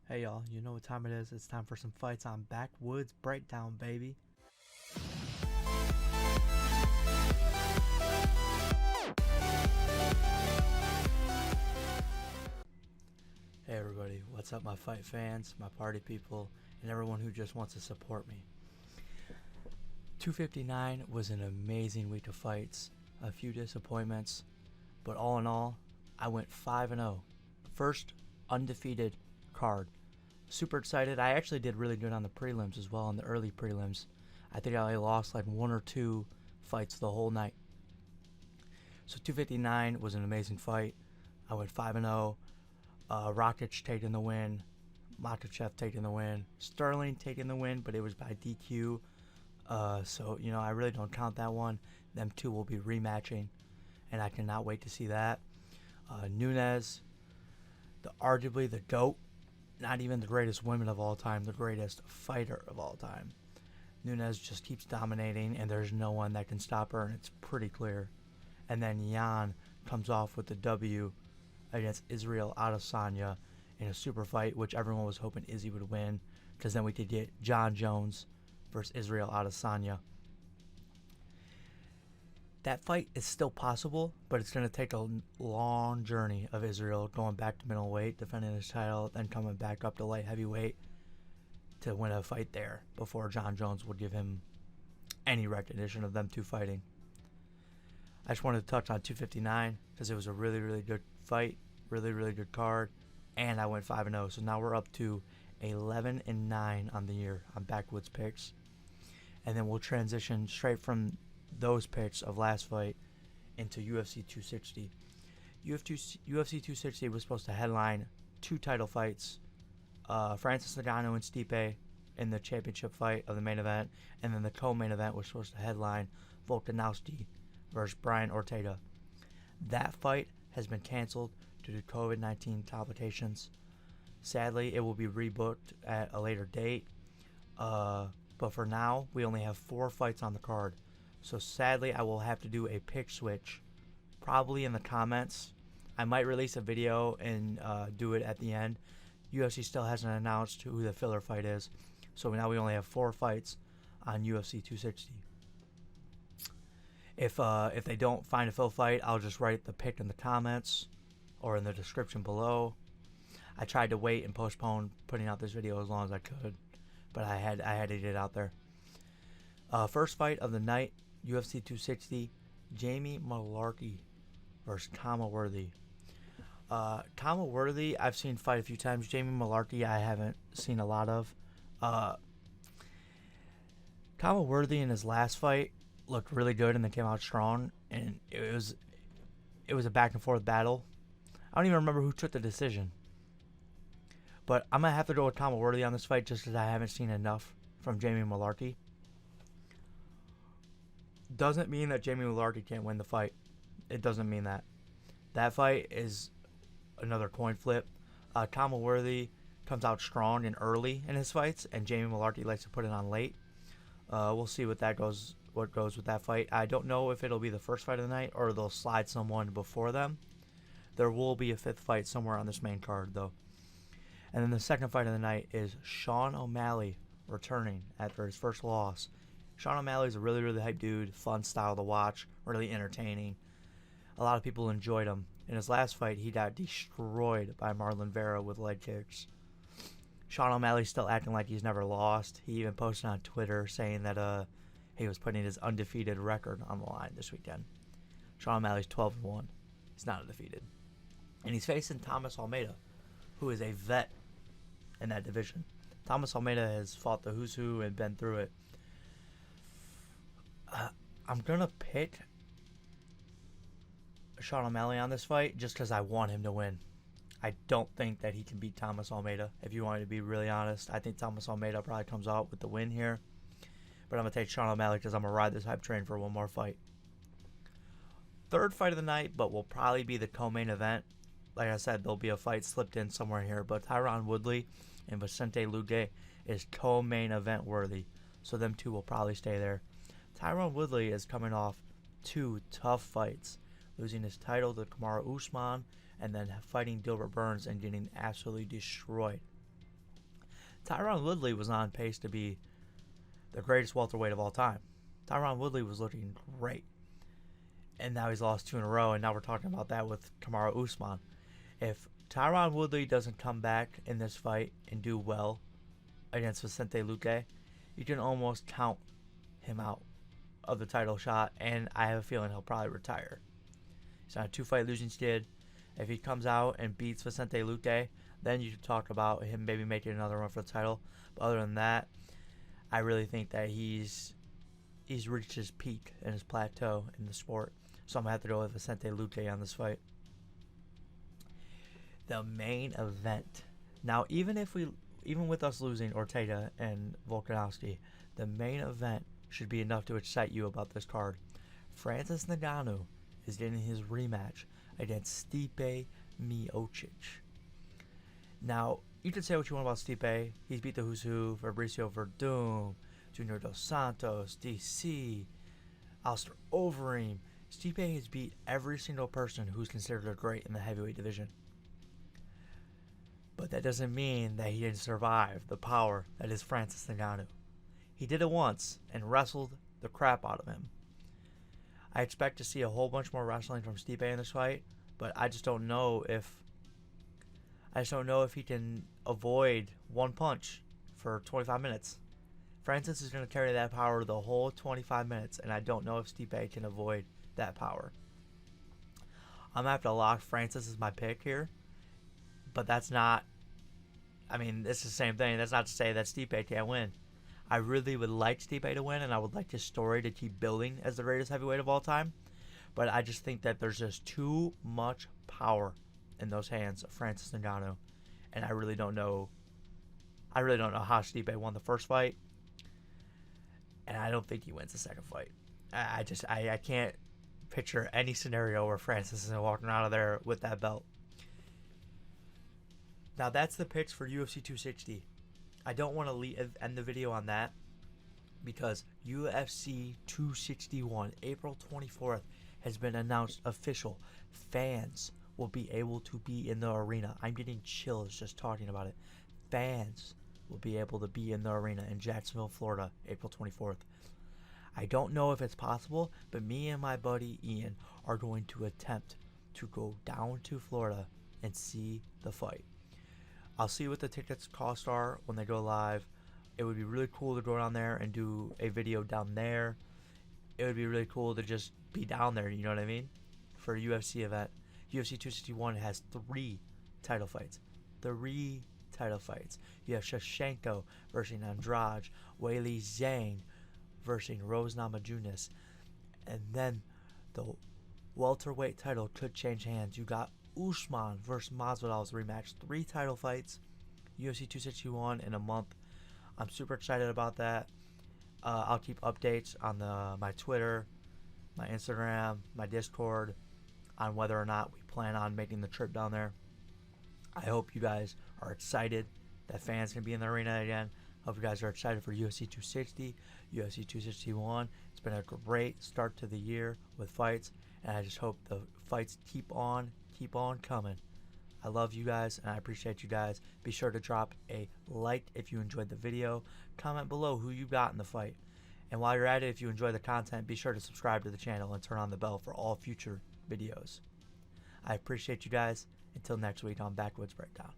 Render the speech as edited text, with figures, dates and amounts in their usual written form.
Hey y'all, you know what time it is. It's time for some fights on Backwoods Breakdown, baby. Hey everybody, what's up my fight fans, my party people, and everyone who just wants to support me. 259 was an amazing week of fights, a few disappointments, but all in all, I went 5-0. First undefeated card. Super excited. I actually did really good on the prelims as well, on the early prelims. I think I only lost like one or two fights the whole night. So 259 was an amazing fight. I went 5-0. Rakic taking the win. Makhachev taking the win. Sterling taking the win, but it was by DQ. So, I really don't count that one. Them two will be rematching, and I cannot wait to see that. Nunes, arguably the GOAT. Not even the greatest woman of all time, the greatest fighter of all time. Nunes just keeps dominating, and there's no one that can stop her, and it's pretty clear. And then Jan comes off with the W against Israel Adesanya in a super fight, which everyone was hoping Izzy would win, because then we could get John Jones versus Israel Adesanya. That fight is still possible, but it's going to take a long journey of Israel going back to middleweight, defending his title, then coming back up to light heavyweight to win a fight there before John Jones would give him any recognition of them two fighting. I just wanted to touch on 259 because it was a really, really good fight, really, really good card, and I went 5-0. So now we're up to 11-9 on the year on Backwoods picks, and then we'll transition straight from those picks of last fight into UFC 260. UFC 260 was supposed to headline two title fights, Francis Ngannou and Stipe in the championship fight of the main event, and then the co-main event was supposed to headline Volkanovski versus Brian Ortega. That fight has been canceled due to COVID-19 complications. Sadly, it will be rebooked at a later date, but for now, we only have 4 fights on the card. So sadly, I will have to do a pick switch, probably in the comments. I might release a video and do it at the end. UFC still hasn't announced who the filler fight is, so now we only have 4 fights on UFC 260. If they don't find a fill fight, I'll just write the pick in the comments or in the description below. I tried to wait and postpone putting out this video as long as I could, but I had to get it out there. First fight of the night. UFC 260, Jamie Mullarkey versus Khama Worthy. Khama Worthy, I've seen fight a few times. Jamie Mullarkey, I haven't seen a lot of. Khama Worthy in his last fight looked really good and then came out strong, and it was a back and forth battle. I don't even remember who took the decision, but I'm gonna have to go with Khama Worthy on this fight just because I haven't seen enough from Jamie Mullarkey. Doesn't mean that Jamie Mullarkey can't win the fight. It doesn't mean that. That fight is another coin flip. Khama Worthy comes out strong and early in his fights, and Jamie Mullarkey likes to put it on late. We'll see what goes with that fight. I don't know if it'll be the first fight of the night or they'll slide someone before them. There will be a 5th fight somewhere on this main card, though. And then the second fight of the night is Sean O'Malley returning after his first loss. Sean O'Malley is a really, really hype dude, fun style to watch, really entertaining. A lot of people enjoyed him. In his last fight, he got destroyed by Marlon Vera with leg kicks. Sean O'Malley's still acting like he's never lost. He even posted on Twitter saying that he was putting his undefeated record on the line this weekend. Sean O'Malley's 12-1. He's not undefeated. And he's facing Thomas Almeida, who is a vet in that division. Thomas Almeida has fought the who's who and been through it. I'm going to pick Sean O'Malley on this fight just because I want him to win. I don't think that he can beat Thomas Almeida, if you want me to be really honest. I think Thomas Almeida probably comes out with the win here. But I'm going to take Sean O'Malley because I'm going to ride this hype train for one more fight. Third fight of the night, but will probably be the co-main event. Like I said, there'll be a fight slipped in somewhere here. But Tyron Woodley and Vicente Luque is co-main event worthy. So them two will probably stay there. Tyron Woodley is coming off 2 tough fights, losing his title to Kamaru Usman and then fighting Gilbert Burns and getting absolutely destroyed. Tyron Woodley was on pace to be the greatest welterweight of all time. Tyron Woodley was looking great. And now he's lost 2 in a row, and now we're talking about that with Kamaru Usman. If Tyron Woodley doesn't come back in this fight and do well against Vicente Luque, you can almost count him out of the title shot, and I have a feeling he'll probably retire. He's on a 2-fight losing skid. If he comes out and beats Vicente Luque, then you could talk about him maybe making another run for the title. But other than that, I really think that he's reached his peak and his plateau in the sport. So I'm going to have to go with Vicente Luque on this fight. The main event. Now, even with us losing Ortega and Volkanovski, the main event should be enough to excite you about this card. Francis Ngannou is getting his rematch against Stipe Miocic. Now, you can say what you want about Stipe. He's beat the who's who, Fabricio Verdum, Junior Dos Santos, DC, Alistair Overeem. Stipe has beat every single person who's considered a great in the heavyweight division. But that doesn't mean that he didn't survive the power that is Francis Ngannou. He did it once and wrestled the crap out of him. I expect to see a whole bunch more wrestling from Stipe in this fight, but I just don't know if he can avoid one punch for 25 minutes. Francis is going to carry that power the whole 25 minutes, and I don't know if Stipe can avoid that power. I'm going to have to lock Francis as my pick here, but that's not, it's the same thing. That's not to say that Stipe can't win. I really would like Stipe to win, and I would like his story to keep building as the greatest heavyweight of all time, but I just think that there's just too much power in those hands of Francis Ngannou, and I really don't know how Stipe won the first fight, and I don't think he wins the second fight. I can't picture any scenario where Francis is walking out of there with that belt. Now that's the picks for UFC 260. I don't want to end the video on that because UFC 261, April 24th, has been announced official. Fans will be able to be in the arena. I'm getting chills just talking about it. Fans will be able to be in the arena in Jacksonville, Florida, April 24th. I don't know if it's possible, but me and my buddy Ian are going to attempt to go down to Florida and see the fight. I'll see what the tickets cost are when they go live. It would be really cool to go down there and do a video down there. It would be really cool to just be down there, you know what I mean? For a UFC event. UFC 261 has 3 title fights. 3 title fights. You have Shevchenko versus Andrade, Weili Zhang versus Rose Namajunas, and then the welterweight title could change hands. You got Usman versus Masvidal's rematch. 3 title fights, UFC 261 in a month. I'm super excited about that. I'll keep updates on my Twitter, my Instagram, my Discord on whether or not we plan on making the trip down there. I hope you guys are excited that fans can be in the arena again. Hope you guys are excited for UFC 260, UFC 261. It's been a great start to the year with fights, and I just hope the fights keep on coming. I love you guys, and I appreciate you guys. Be sure to drop a like if you enjoyed the video. Comment below who you got in the fight. And while you're at it, if you enjoy the content, be sure to subscribe to the channel and turn on the bell for all future videos. I appreciate you guys. Until next week on Backwoods Breakdown.